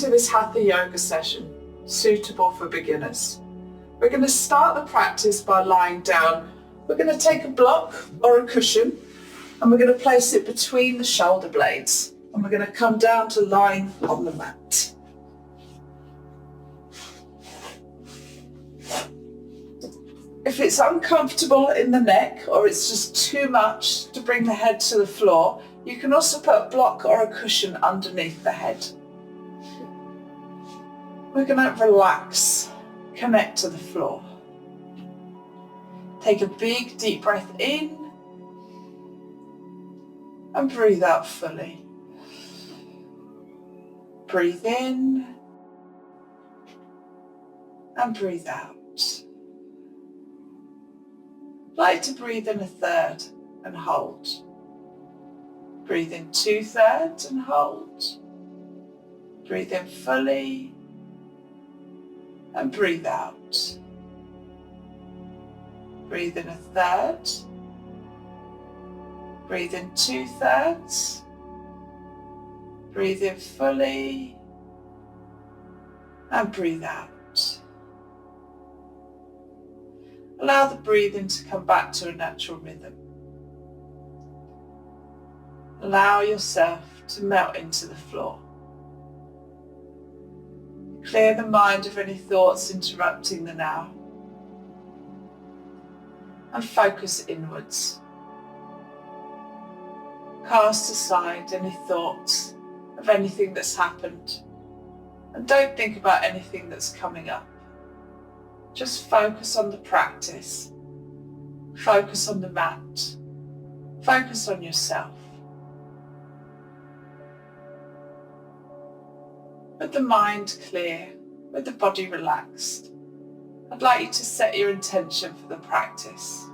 to this Hatha yoga session, suitable for beginners. We're going to start the practice by lying down. We're going to take a block or a cushion and we're going to place it between the shoulder blades. And we're going to come down to lying on the mat. If it's uncomfortable in the neck or it's just too much to bring the head to the floor, you can also put a block or a cushion underneath the head. We're going to relax, connect to the floor. Take a big deep breath in and breathe out fully. Breathe in and breathe out. Like to breathe in a third and hold. Breathe in 2/3 and hold. Breathe in fully and breathe out. Breathe in a third. Breathe in 2/3. Breathe in fully and breathe out. Allow the breathing to come back to a natural rhythm. Allow yourself to melt into the floor. Clear the mind of any thoughts interrupting the now. And focus inwards. Cast aside any thoughts of anything that's happened. And don't think about anything that's coming up. Just focus on the practice. Focus on the mat. Focus on yourself. With the mind clear, with the body relaxed, I'd like you to set your intention for the practice.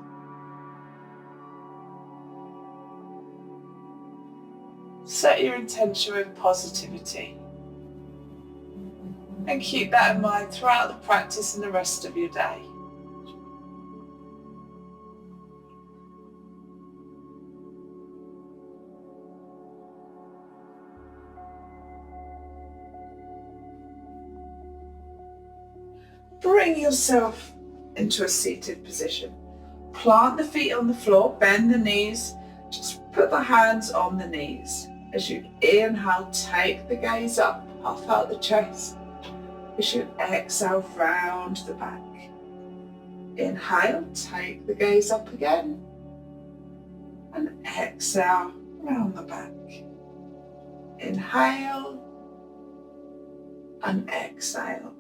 Set your intention with positivity. And keep that in mind throughout the practice and the rest of your day. Bring yourself into a seated position. Plant the feet on the floor, bend the knees, just put the hands on the knees. As you inhale, take the gaze up, puff out the chest. As you exhale, round the back. Inhale, take the gaze up again. And exhale, round the back. Inhale and exhale.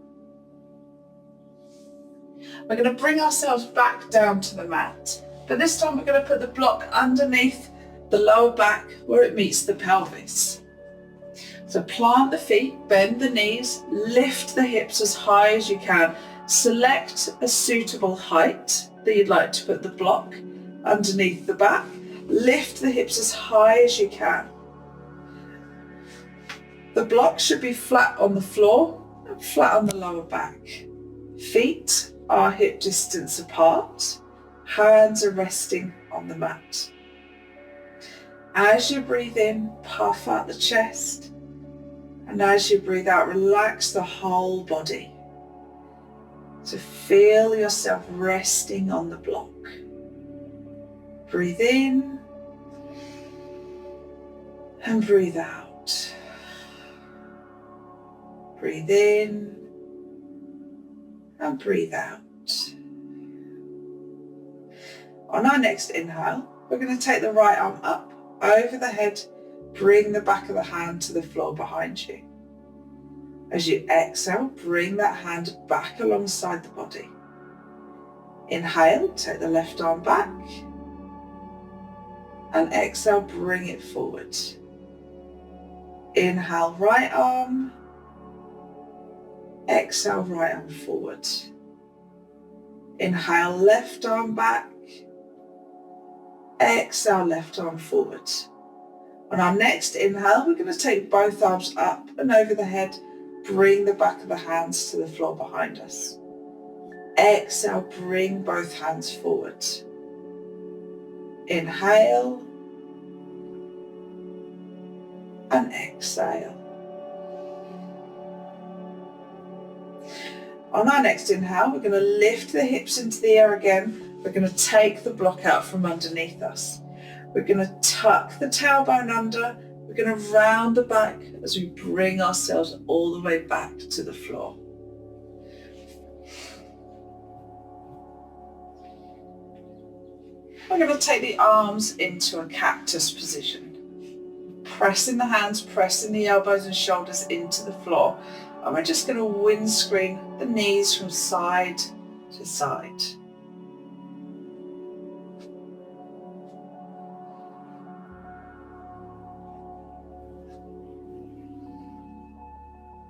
We're going to bring ourselves back down to the mat. But this time we're going to put the block underneath the lower back where it meets the pelvis. So plant the feet, bend the knees, lift the hips as high as you can. Select a suitable height that you'd like to put the block underneath the back. Lift the hips as high as you can. The block should be flat on the floor and flat on the lower back. Feet are hip distance apart. Hands are resting on the mat. As you breathe in, puff out the chest. And as you breathe out, relax the whole body. So feel yourself resting on the block. Breathe in and breathe out. Breathe in and breathe out. On our next inhale, we're going to take the right arm up over the head. Bring the back of the hand to the floor behind you. As you exhale, bring that hand back alongside the body. Inhale, take the left arm back. And exhale, bring it forward. Inhale, right arm. Exhale, right arm forward. Inhale, left arm back. Exhale, left arm forward. On our next inhale, we're going to take both arms up and over the head. Bring the back of the hands to the floor behind us. Exhale, bring both hands forward. Inhale and exhale. On our next inhale, we're going to lift the hips into the air again. We're going to take the block out from underneath us. We're going to tuck the tailbone under. We're going to round the back as we bring ourselves all the way back to the floor. We're going to take the arms into a cactus position. Pressing the hands, pressing the elbows and shoulders into the floor. And we're just going to windscreen the knees from side to side.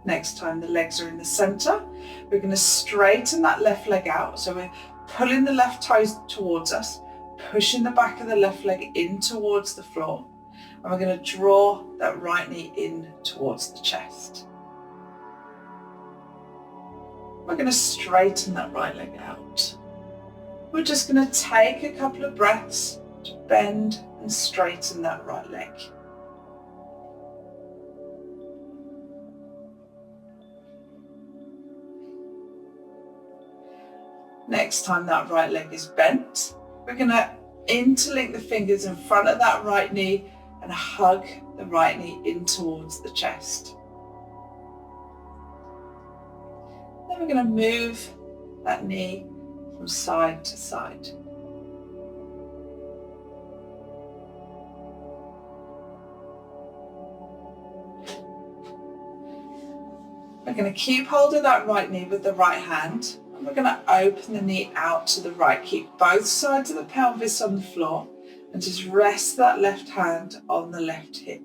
Next time the legs are in the center, we're going to straighten that left leg out. So we're pulling the left toes towards us, pushing the back of the left leg in towards the floor. And we're going to draw that right knee in towards the chest. We're going to straighten that right leg out. We're just going to take a couple of breaths to bend and straighten that right leg. Next time that right leg is bent, we're going to interlink the fingers in front of that right knee and hug the right knee in towards the chest. Then we're going to move that knee from side to side. We're going to keep hold of that right knee with the right hand. And we're going to open the knee out to the right. Keep both sides of the pelvis on the floor and just rest that left hand on the left hip.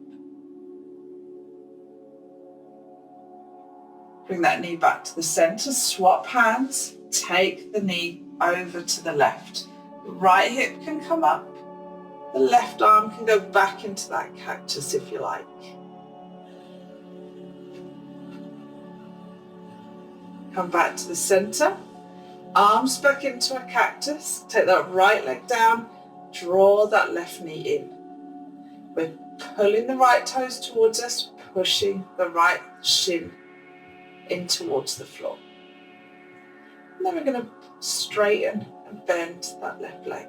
Bring that knee back to the center, swap hands, take the knee over to the left. The right hip can come up, the left arm can go back into that cactus if you like. Come back to the center, arms back into a cactus, take that right leg down, draw that left knee in. We're pulling the right toes towards us, pushing the right shin in towards the floor. And then we're going to straighten and bend that left leg.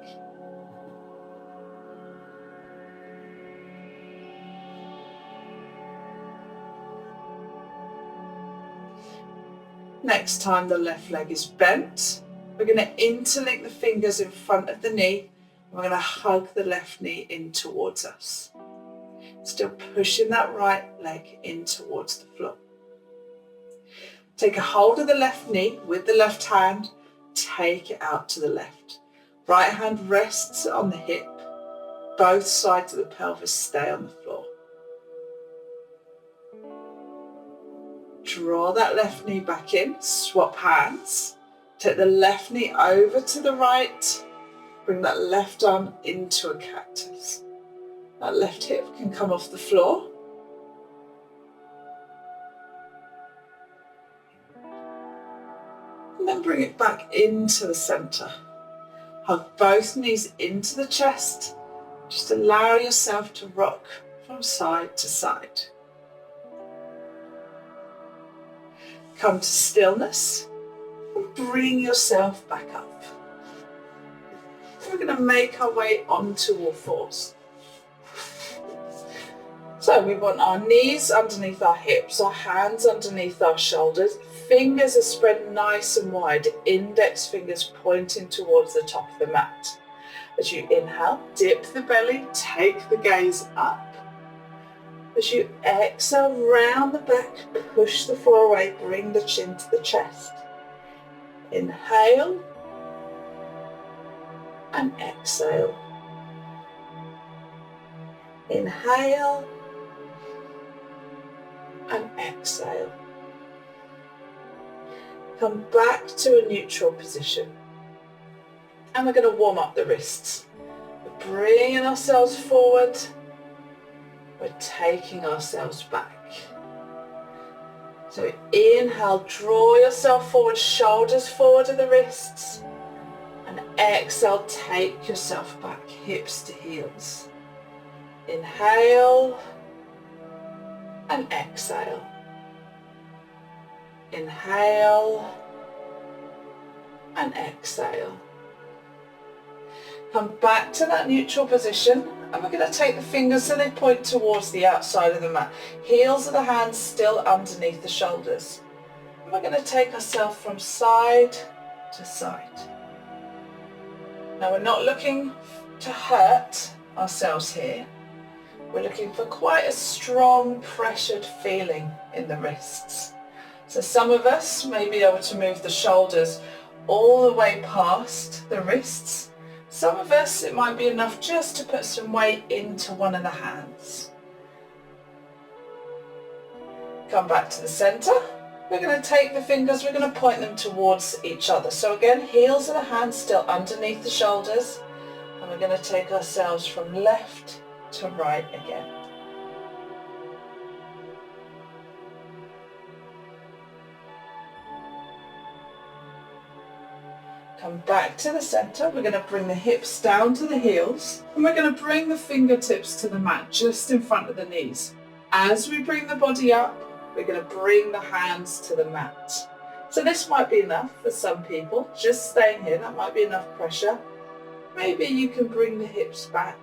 Next time the left leg is bent, we're going to interlink the fingers in front of the knee. And we're going to hug the left knee in towards us. Still pushing that right leg in towards the floor. Take a hold of the left knee with the left hand, take it out to the left. Right hand rests on the hip, both sides of the pelvis stay on the floor. Draw that left knee back in, swap hands, take the left knee over to the right, bring that left arm into a cactus. That left hip can come off the floor. And then bring it back into the center. Hug both knees into the chest. Just allow yourself to rock from side to side. Come to stillness and bring yourself back up. We're going to make our way onto all fours. So we want our knees underneath our hips, our hands underneath our shoulders. Fingers are spread nice and wide, index fingers pointing towards the top of the mat. As you inhale, dip the belly, take the gaze up. As you exhale, round the back, push the floor away, bring the chin to the chest. Inhale and exhale. Inhale and exhale. Come back to a neutral position. And we're going to warm up the wrists. We're bringing ourselves forward. We're taking ourselves back. So inhale, draw yourself forward, shoulders forward of the wrists. And exhale, take yourself back, hips to heels. Inhale and exhale. Inhale and exhale. Come back to that neutral position, and we're going to take the fingers so they point towards the outside of the mat. Heels of the hands still underneath the shoulders. And we're going to take ourselves from side to side. Now we're not looking to hurt ourselves here. We're looking for quite a strong pressured feeling in the wrists. So some of us may be able to move the shoulders all the way past the wrists. Some of us, it might be enough just to put some weight into one of the hands. Come back to the center. We're going to take the fingers, we're going to point them towards each other. So again, heels of the hands still underneath the shoulders. And we're going to take ourselves from left to right again. Come back to the center. We're going to bring the hips down to the heels, and we're going to bring the fingertips to the mat just in front of the knees. As we bring the body up, we're going to bring the hands to the mat. So this might be enough for some people. Just staying here, that might be enough pressure. Maybe you can bring the hips back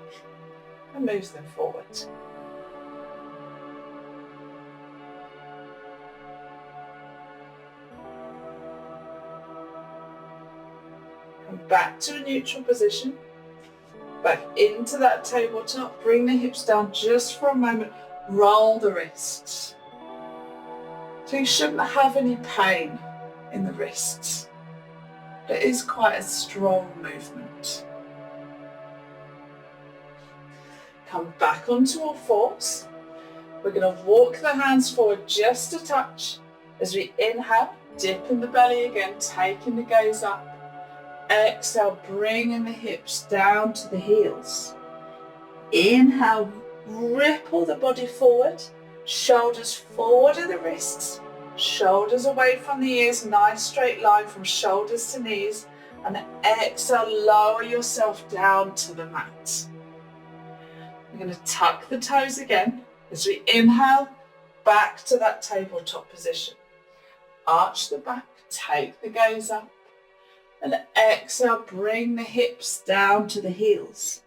and move them forward. Come back to a neutral position, back into that tabletop, bring the hips down just for a moment, roll the wrists. So you shouldn't have any pain in the wrists. It is quite a strong movement. Come back onto all fours. We're going to walk the hands forward just a touch. As we inhale, dip in the belly again, taking the gaze up. Exhale, bringing the hips down to the heels. Inhale, ripple the body forward. Shoulders forward of the wrists. Shoulders away from the ears. Nice straight line from shoulders to knees. And exhale, lower yourself down to the mat. We're going to tuck the toes again. As we inhale, back to that tabletop position. Arch the back, take the gaze up. And exhale, bring the hips down to the heels.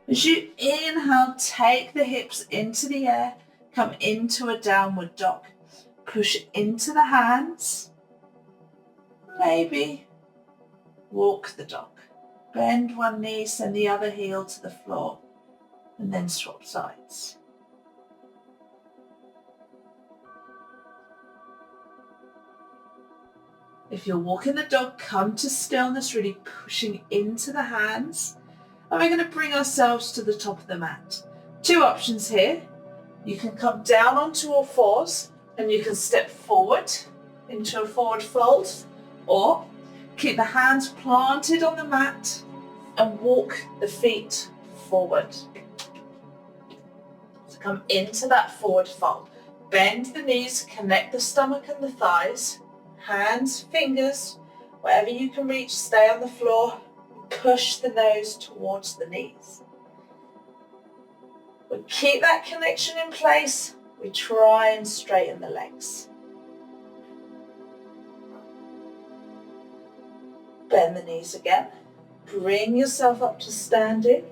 As you inhale, take the hips into the air, come into a downward dog. Push into the hands. Maybe walk the dog. Bend one knee, send the other heel to the floor, and then swap sides. If you're walking the dog, come to stillness, really pushing into the hands. And we're going to bring ourselves to the top of the mat. Two options here. You can come down onto all fours and you can step forward into a forward fold, or keep the hands planted on the mat and walk the feet forward. So come into that forward fold. Bend the knees, connect the stomach and the thighs. Hands, fingers, wherever you can reach, stay on the floor. Push the nose towards the knees. We keep that connection in place. We try and straighten the legs. Bend the knees again. Bring yourself up to standing.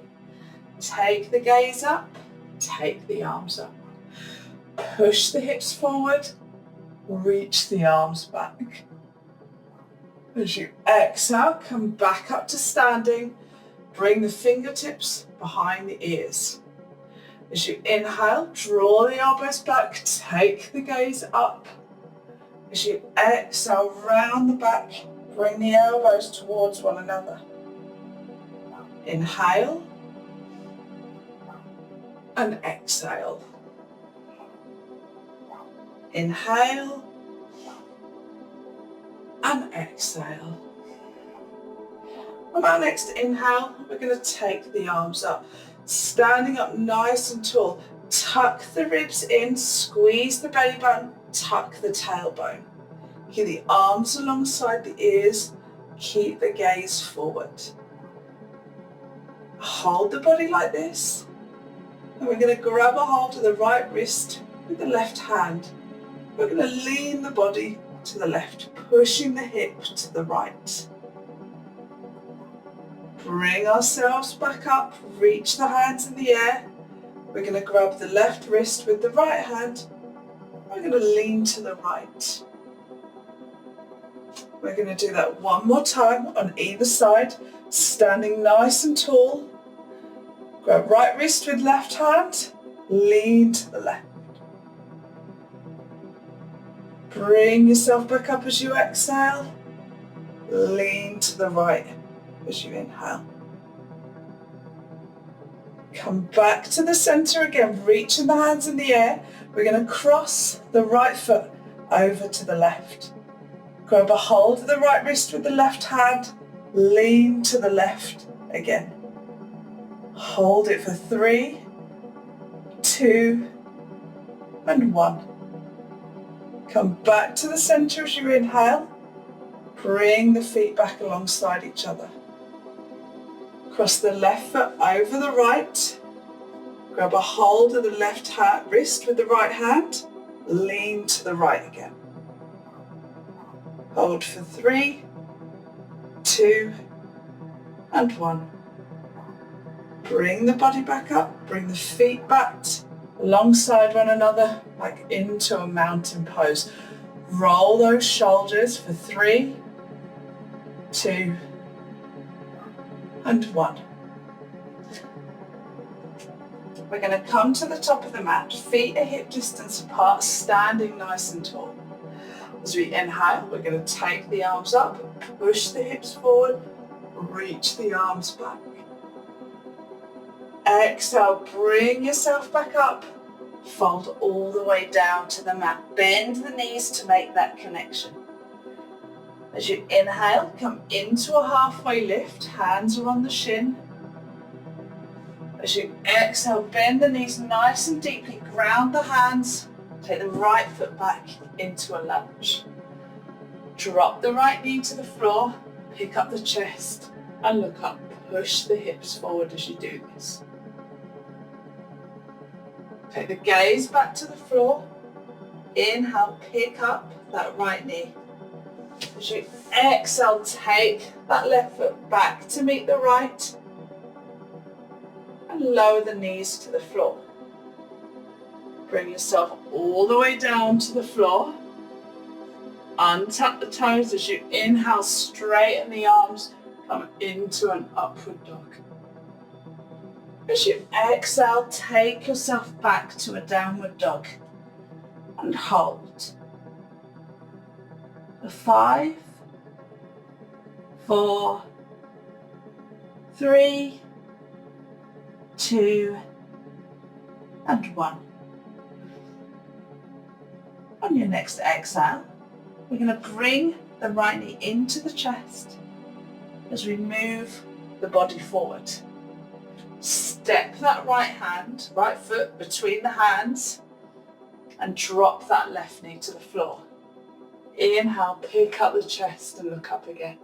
Take the gaze up. Take the arms up. Push the hips forward. Reach the arms back. As you exhale, come back up to standing. Bring the fingertips behind the ears. As you inhale, draw the elbows back, take the gaze up. As you exhale, round the back, bring the elbows towards one another. Inhale and exhale. Inhale and exhale. On our next inhale, we're going to take the arms up, standing up nice and tall. Tuck the ribs in, squeeze the belly button, tuck the tailbone. Keep the arms alongside the ears, keep the gaze forward. Hold the body like this, and we're going to grab a hold of the right wrist with the left hand. We're going to lean the body to the left, pushing the hip to the right. Bring ourselves back up, reach the hands in the air. We're going to grab the left wrist with the right hand. We're going to lean to the right. We're going to do that one more time on either side, standing nice and tall. Grab right wrist with left hand, lean to the left. Bring yourself back up as you exhale. Lean to the right as you inhale. Come back to the center again, reaching the hands in the air. We're going to cross the right foot over to the left. Grab a hold of the right wrist with the left hand, lean to the left again. Hold it for 3, 2, and 1. Come back to the center as you inhale. Bring the feet back alongside each other. Cross the left foot over the right. Grab a hold of the left wrist with the right hand. Lean to the right again. Hold for 3, 2, and 1. Bring the body back up. Bring the feet back alongside one another, like into a mountain pose. Roll those shoulders for 3, 2, and 1. We're going to come to the top of the mat, feet a hip distance apart, standing nice and tall. As we inhale, we're going to take the arms up, push the hips forward, reach the arms back. Exhale, bring yourself back up, fold all the way down to the mat. Bend the knees to make that connection. As you inhale, come into a halfway lift, hands are on the shin. As you exhale, bend the knees nice and deeply, ground the hands, take the right foot back into a lunge. Drop the right knee to the floor, pick up the chest and look up. Push the hips forward as you do this. Take the gaze back to the floor. Inhale, pick up that right knee. As you exhale, take that left foot back to meet the right. And lower the knees to the floor. Bring yourself all the way down to the floor. Untuck the toes as you inhale, straighten the arms, come into an upward dog. As you exhale, take yourself back to a downward dog and hold. For 5, 4, 3, 2, and 1. On your next exhale, we're going to bring the right knee into the chest as we move the body forward. Step that right foot between the hands and drop that left knee to the floor. Inhale, pick up the chest and look up again.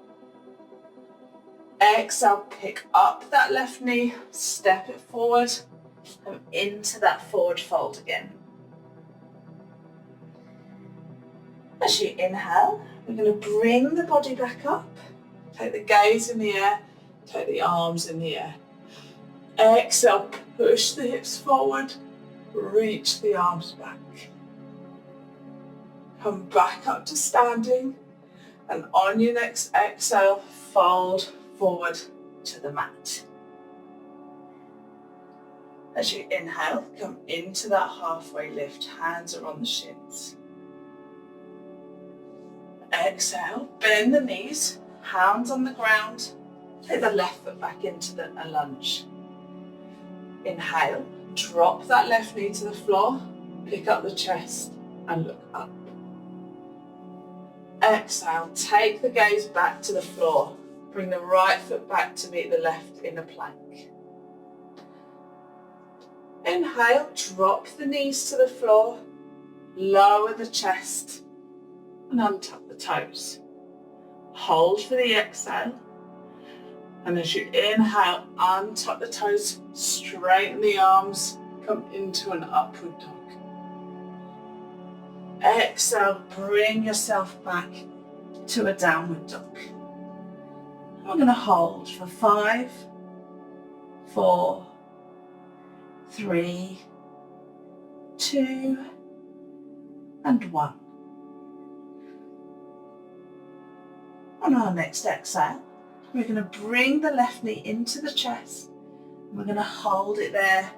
Exhale, pick up that left knee, step it forward and into that forward fold again. As you inhale, we're going to bring the body back up. Take the gaze in the air, take the arms in the air. Exhale, push the hips forward, reach the arms back. Come back up to standing, and on your next exhale, fold forward to the mat. As you inhale, come into that halfway lift, hands are on the shins. Exhale, bend the knees, hands on the ground, take the left foot back into a lunge. Inhale, drop that left knee to the floor, pick up the chest and look up. Exhale, take the gaze back to the floor, bring the right foot back to meet the left in a plank. Inhale, drop the knees to the floor, lower the chest and untuck the toes. Hold for the exhale. And as you inhale, untuck the toes, straighten the arms, come into an upward dog. Exhale, bring yourself back to a downward dog. we're going to hold for 5, 4, 3, 2, and 1. On our next exhale, we're going to bring the left knee into the chest. We're going to hold it there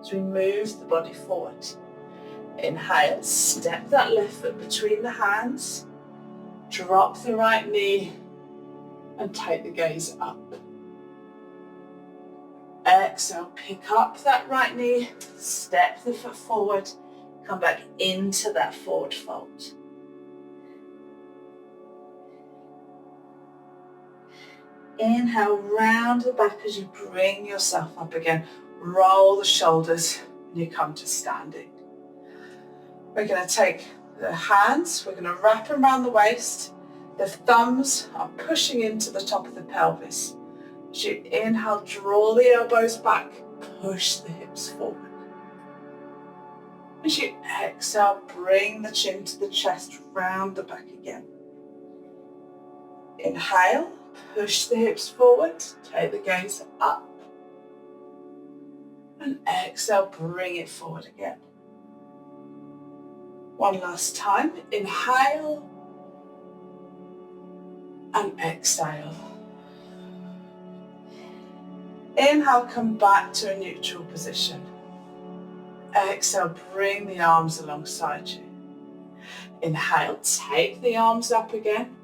as we move the body forward. Inhale, step that left foot between the hands, drop the right knee and take the gaze up. Exhale, pick up that right knee, step the foot forward, come back into that forward fold. Inhale, round the back as you bring yourself up again. Roll the shoulders and you come to standing. We're going to take the hands, we're going to wrap them around the waist. The thumbs are pushing into the top of the pelvis. As you inhale, draw the elbows back, push the hips forward. As you exhale, bring the chin to the chest, round the back again. Inhale, push the hips forward, take the gaze up. And exhale, bring it forward again. One last time, inhale and exhale. Inhale, come back to a neutral position. Exhale, bring the arms alongside you. Inhale, take the arms up again.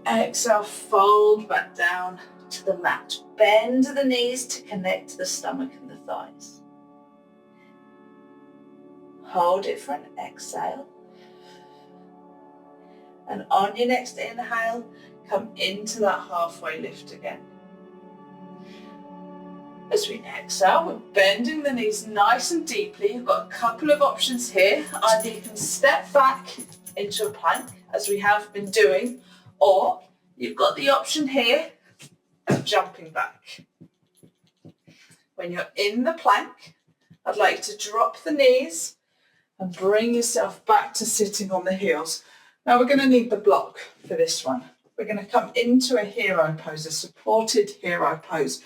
Exhale, fold back down to the mat. Bend the knees to connect to the stomach and the thighs. Hold it for an exhale. And on your next inhale, come into that halfway lift again. As we exhale, we're bending the knees nice and deeply. You've got a couple of options here. Either you can step back into a plank, as we have been doing, or you've got the option here of jumping back. When you're in the plank, I'd like you to drop the knees and bring yourself back to sitting on the heels. Now we're going to need the block for this one. We're going to come into a hero pose, a supported hero pose.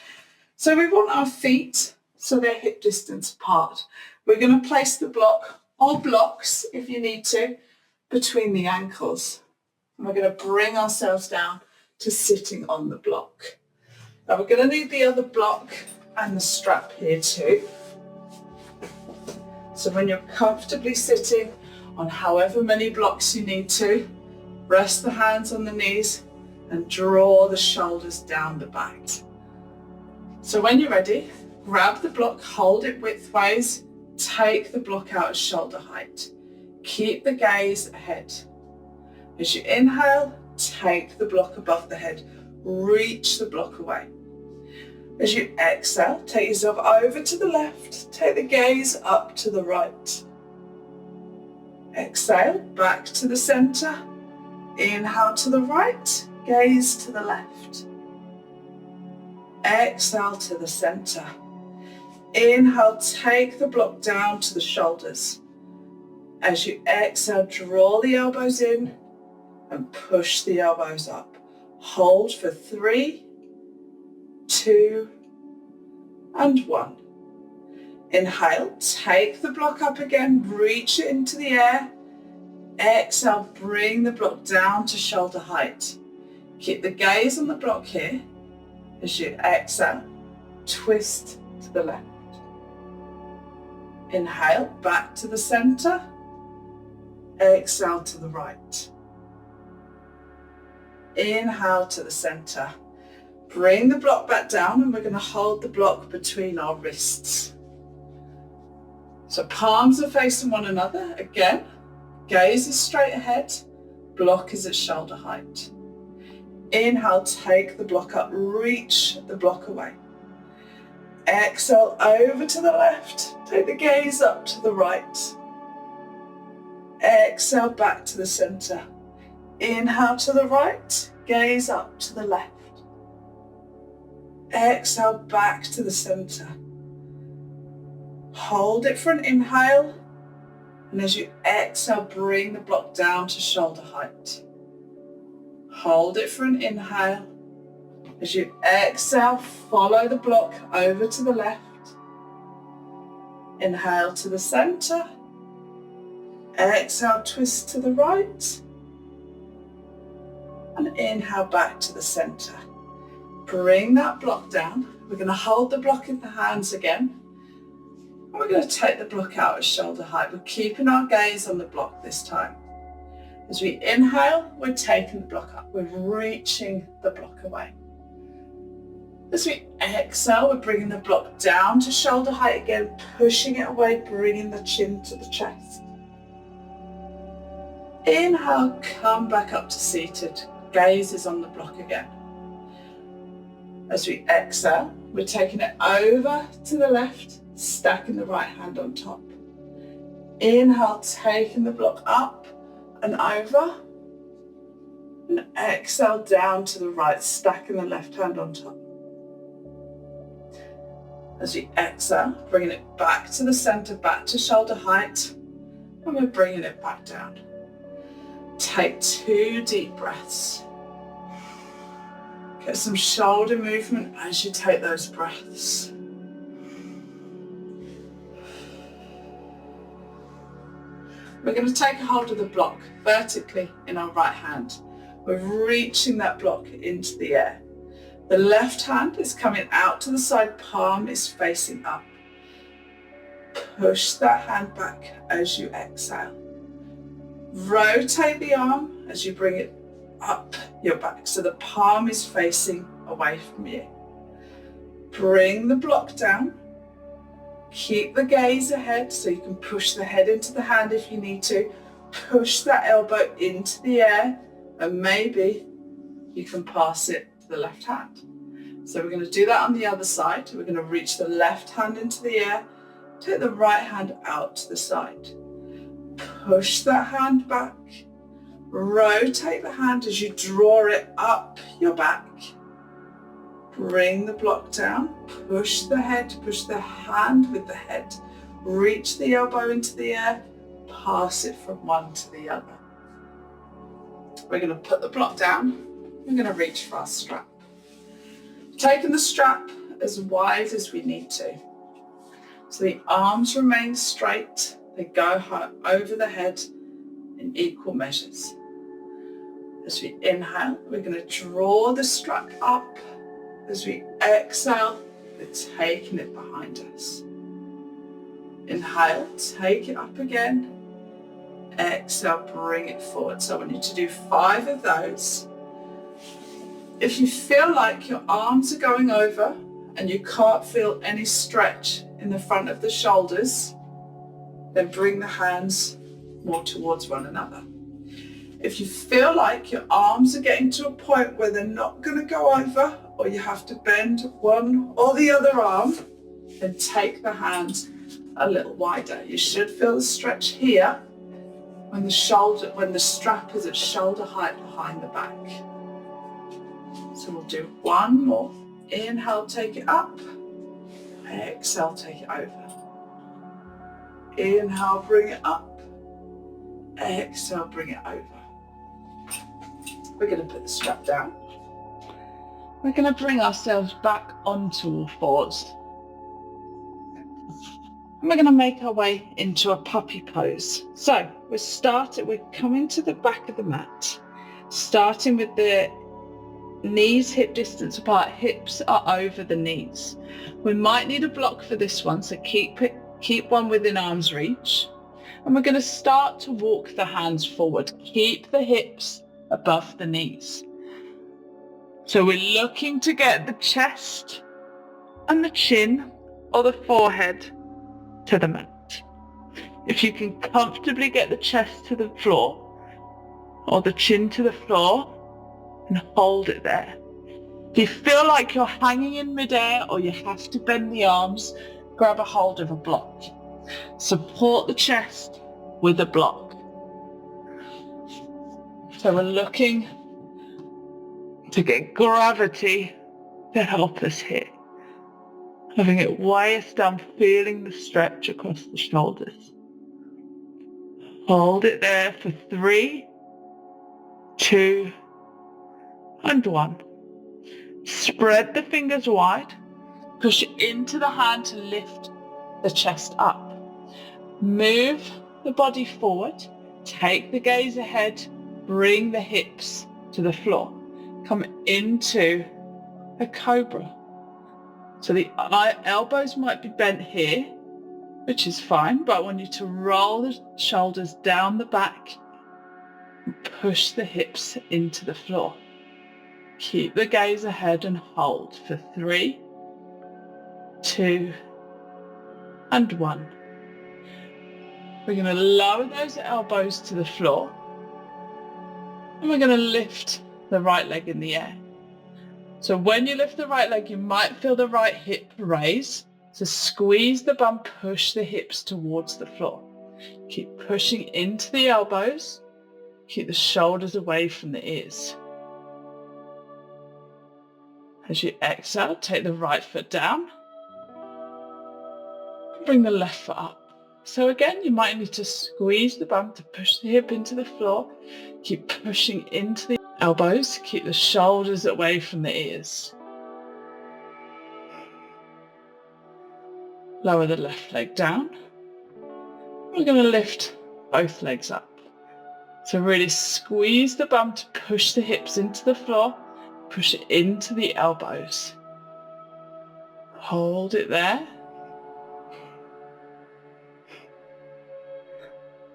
So we want our feet so they're hip distance apart. We're going to place the block, or blocks if you need to, between the ankles. And we're going to bring ourselves down to sitting on the block. Now we're going to need the other block and the strap here too. So when you're comfortably sitting on however many blocks you need to, rest the hands on the knees and draw the shoulders down the back. So when you're ready, grab the block, hold it widthways, take the block out at shoulder height. Keep the gaze ahead. As you inhale, take the block above the head, reach the block away. As you exhale, take yourself over to the left, take the gaze up to the right. Exhale, back to the center. Inhale to the right, gaze to the left. Exhale to the center. Inhale, take the block down to the shoulders. As you exhale, draw the elbows in and push the elbows up. Hold for 3, 2, and 1. Inhale, take the block up again, reach it into the air. Exhale, bring the block down to shoulder height. Keep the gaze on the block here. As you exhale, twist to the left. Inhale, back to the center. Exhale to the right. Inhale to the center. Bring the block back down and we're going to hold the block between our wrists. So palms are facing one another. Again, gaze is straight ahead, block is at shoulder height. Inhale, take the block up, reach the block away. Exhale, over to the left, take the gaze up to the right. Exhale, back to the center. Inhale to the right, gaze up to the left. Exhale, back to the center. Hold it for an inhale, and as you exhale, bring the block down to shoulder height. Hold it for an inhale, As you exhale, follow the block over to the left. Inhale to the center. Exhale, twist to the right. And inhale back to the center. Bring that block down. We're going to hold the block in the hands again. And we're going to take the block out at shoulder height. We're keeping our gaze on the block this time. As we inhale, we're taking the block up. We're reaching the block away. As we exhale, we're bringing the block down to shoulder height again, pushing it away, bringing the chin to the chest. Inhale, come back up to seated. Gaze is on the block again. As we exhale, we're taking it over to the left, stacking the right hand on top. Inhale, taking the block up and over. And exhale, down to the right, stacking the left hand on top. As we exhale, bringing it back to the center, back to shoulder height. And we're bringing it back down. Take 2 deep breaths. Get some shoulder movement as you take those breaths. We're going to take a hold of the block vertically in our right hand. We're reaching that block into the air. The left hand is coming out to the side, palm is facing up. Push that hand back as you exhale. Rotate the arm as you bring it up your back, so the palm is facing away from you. Bring the block down. Keep the gaze ahead, so you can push the head into the hand if you need to. Push that elbow into the air, and maybe you can pass it to the left hand. So we're going to do that on the other side. We're going to reach the left hand into the air, take the right hand out to the side. Push that hand back. Rotate the hand as you draw it up your back. Bring the block down. Push the head, push the hand with the head. Reach the elbow into the air. Pass it from one to the other. We're going to put the block down. We're going to reach for our strap. Taking the strap as wide as we need to. So the arms remain straight. They go over the head in equal measures. As we inhale, we're going to draw the strap up. As we exhale, we're taking it behind us. Inhale, take it up again. Exhale, bring it forward. So I want you to do 5 of those. If you feel like your arms are going over and you can't feel any stretch in the front of the shoulders, then bring the hands more towards one another. If you feel like your arms are getting to a point where they're not going to go over, or you have to bend one or the other arm, then take the hands a little wider. You should feel the stretch here when the strap is at shoulder height behind the back. So we'll do 1 more. Inhale, take it up. Exhale, take it over. Inhale, bring it up. Exhale, bring it over. We're going to put the strap down. We're going to bring ourselves back onto all fours. And we're going to make our way into a puppy pose. So we're coming to the back of the mat, starting with the knees hip distance apart. Hips are over the knees. We might need a block for this one, so keep one within arm's reach. And we're going to start to walk the hands forward. Keep the hips above the knees. So we're looking to get the chest and the chin or the forehead to the mat. If you can comfortably get the chest to the floor or the chin to the floor, and hold it there. If you feel like you're hanging in midair or you have to bend the arms, grab a hold of a block. Support the chest with a block. So we're looking to get gravity to help us here. Having it weigh us down, feeling the stretch across the shoulders. Hold it there for 3, 2, and 1. Spread the fingers wide. Push into the hand to lift the chest up. Move the body forward. Take the gaze ahead. Bring the hips to the floor. Come into a cobra. So the elbows might be bent here, which is fine, but I want you to roll the shoulders down the back and push the hips into the floor. Keep the gaze ahead and hold for 3, 2, and 1. We're going to lower those elbows to the floor and we're going to lift the right leg in the air. So when you lift the right leg, you might feel the right hip raise. So squeeze the bum, push the hips towards the floor. Keep pushing into the elbows. Keep the shoulders away from the ears. As you exhale, take the right foot down. Bring the left foot up. So again, you might need to squeeze the bum to push the hip into the floor. Keep pushing into the elbows. Keep the shoulders away from the ears. Lower the left leg down. We're going to lift both legs up. So really squeeze the bum to push the hips into the floor. Push it into the elbows. Hold it there.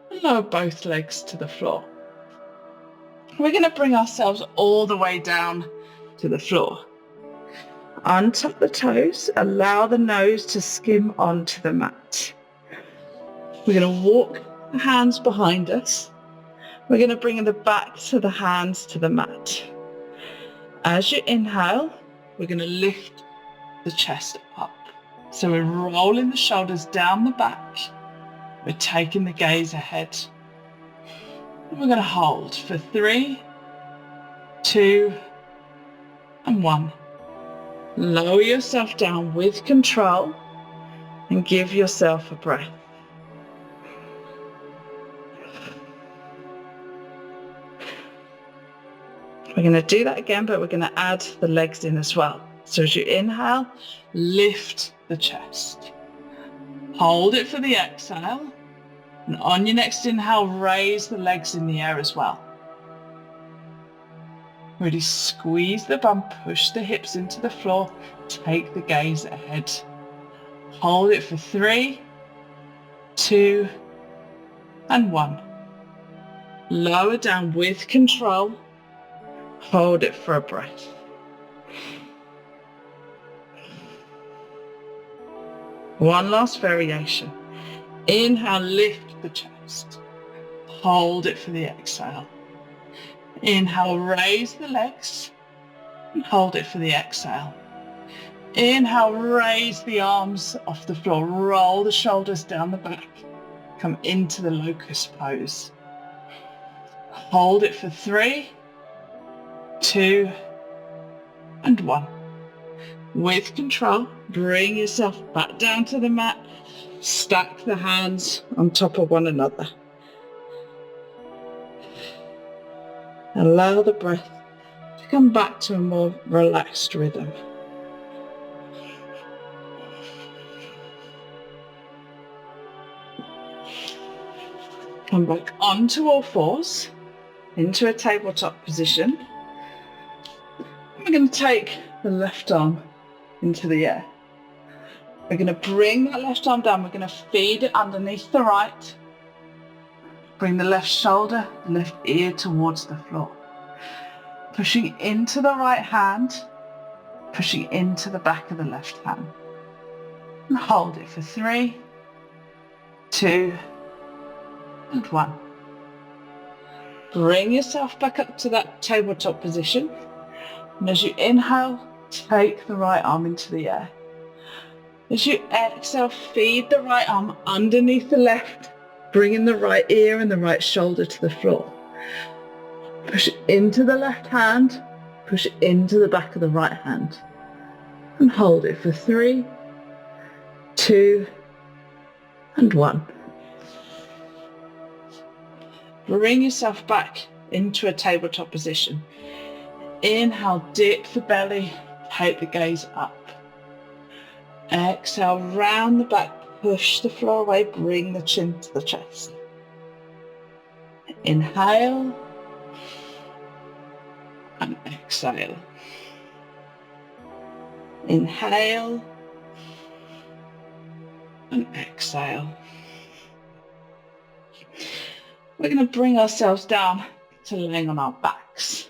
And lower both legs to the floor. We're going to bring ourselves all the way down to the floor. Untuck the toes, allow the nose to skim onto the mat. We're going to walk the hands behind us. We're going to bring the backs of the hands to the mat. As you inhale, we're going to lift the chest up. So we're rolling the shoulders down the back. We're taking the gaze ahead. And we're going to hold for 3, 2, and 1. Lower yourself down with control and give yourself a breath. We're going to do that again, but we're going to add the legs in as well. So as you inhale, lift the chest. Hold it for the exhale. And on your next inhale, raise the legs in the air as well. Really squeeze the bum, push the hips into the floor, take the gaze ahead. Hold it for 3, 2, and 1. Lower down with control. Hold it for a breath. One last variation. Inhale, lift the chest. Hold it for the exhale. Inhale, raise the legs and hold it for the exhale. Inhale, raise the arms off the floor. Roll the shoulders down the back. Come into the locust pose. Hold it for 3, 2, and 1. With control, bring yourself back down to the mat. Stack the hands on top of one another. Allow the breath to come back to a more relaxed rhythm. Come back onto all fours, into a tabletop position. We're going to take the left arm into the air. We're going to bring that left arm down. We're going to feed it underneath the right. Bring the left shoulder, the left ear towards the floor. Pushing into the right hand, pushing into the back of the left hand. And hold it for 3, 2, and 1. Bring yourself back up to that tabletop position. And as you inhale, take the right arm into the air. As you exhale, feed the right arm underneath the left, bringing the right ear and the right shoulder to the floor. Push it into the left hand, push it into the back of the right hand. And hold it for 3, 2, and 1. Bring yourself back into a tabletop position. Inhale, dip the belly, take the gaze up. Exhale, round the back, push the floor away, bring the chin to the chest. Inhale and exhale. Inhale and exhale. We're going to bring ourselves down to laying on our backs.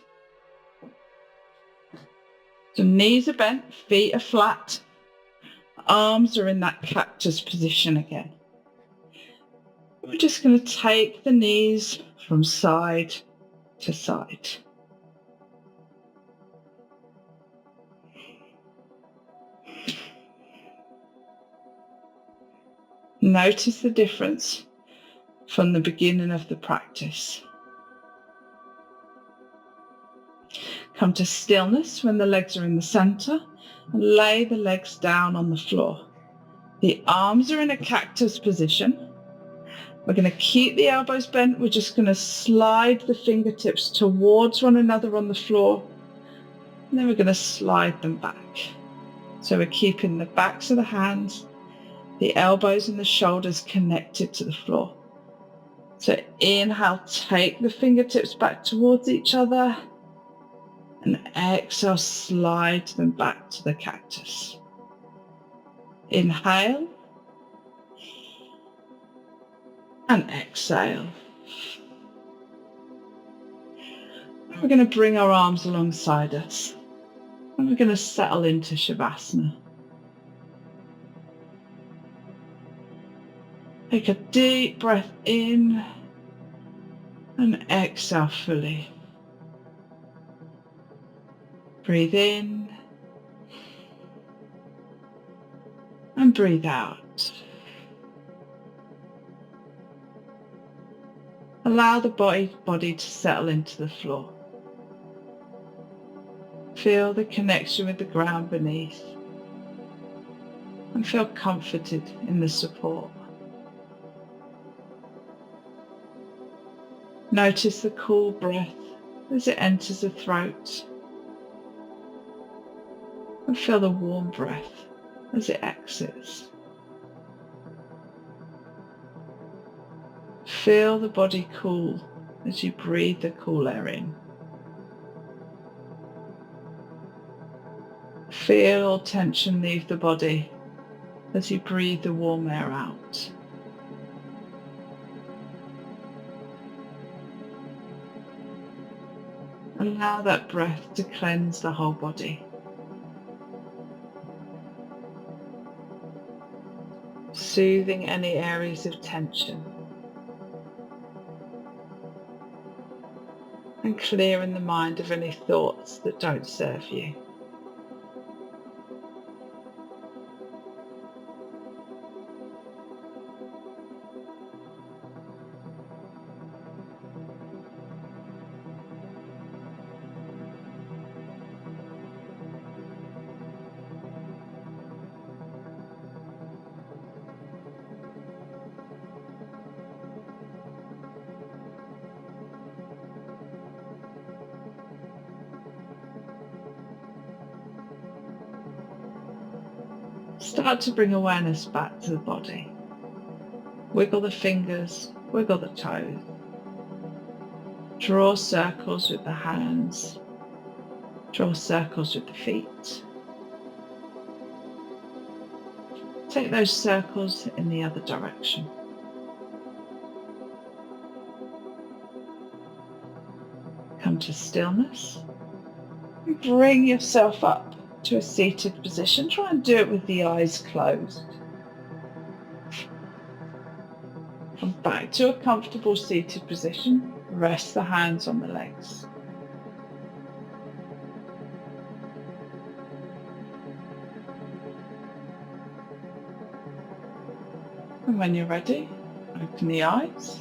So knees are bent, feet are flat, arms are in that cactus position again. We're just going to take the knees from side to side. Notice the difference from the beginning of the practice. Come to stillness when the legs are in the center and lay the legs down on the floor. The arms are in a cactus position. We're going to keep the elbows bent. We're just going to slide the fingertips towards one another on the floor. And then we're going to slide them back. So we're keeping the backs of the hands, the elbows and the shoulders connected to the floor. So inhale, take the fingertips back towards each other. And exhale, slide them back to the cactus. Inhale. And exhale. And we're going to bring our arms alongside us. And we're going to settle into Shavasana. Take a deep breath in and exhale fully. Breathe in and breathe out. Allow the body to settle into the floor. Feel the connection with the ground beneath and feel comforted in the support. Notice the cool breath as it enters the throat and feel the warm breath as it exits. Feel the body cool as you breathe the cool air in. Feel all tension leave the body as you breathe the warm air out. Allow that breath to cleanse the whole body. Soothing any areas of tension. And clearing the mind of any thoughts that don't serve you. Start to bring awareness back to the body. Wiggle the fingers, wiggle the toes. Draw circles with the hands. Draw circles with the feet. Take those circles in the other direction. Come to stillness. And bring yourself up to a seated position. Try and do it with the eyes closed. Come back to a comfortable seated position. Rest the hands on the legs. And when you're ready, open the eyes.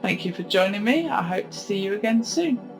Thank you for joining me. I hope to see you again soon.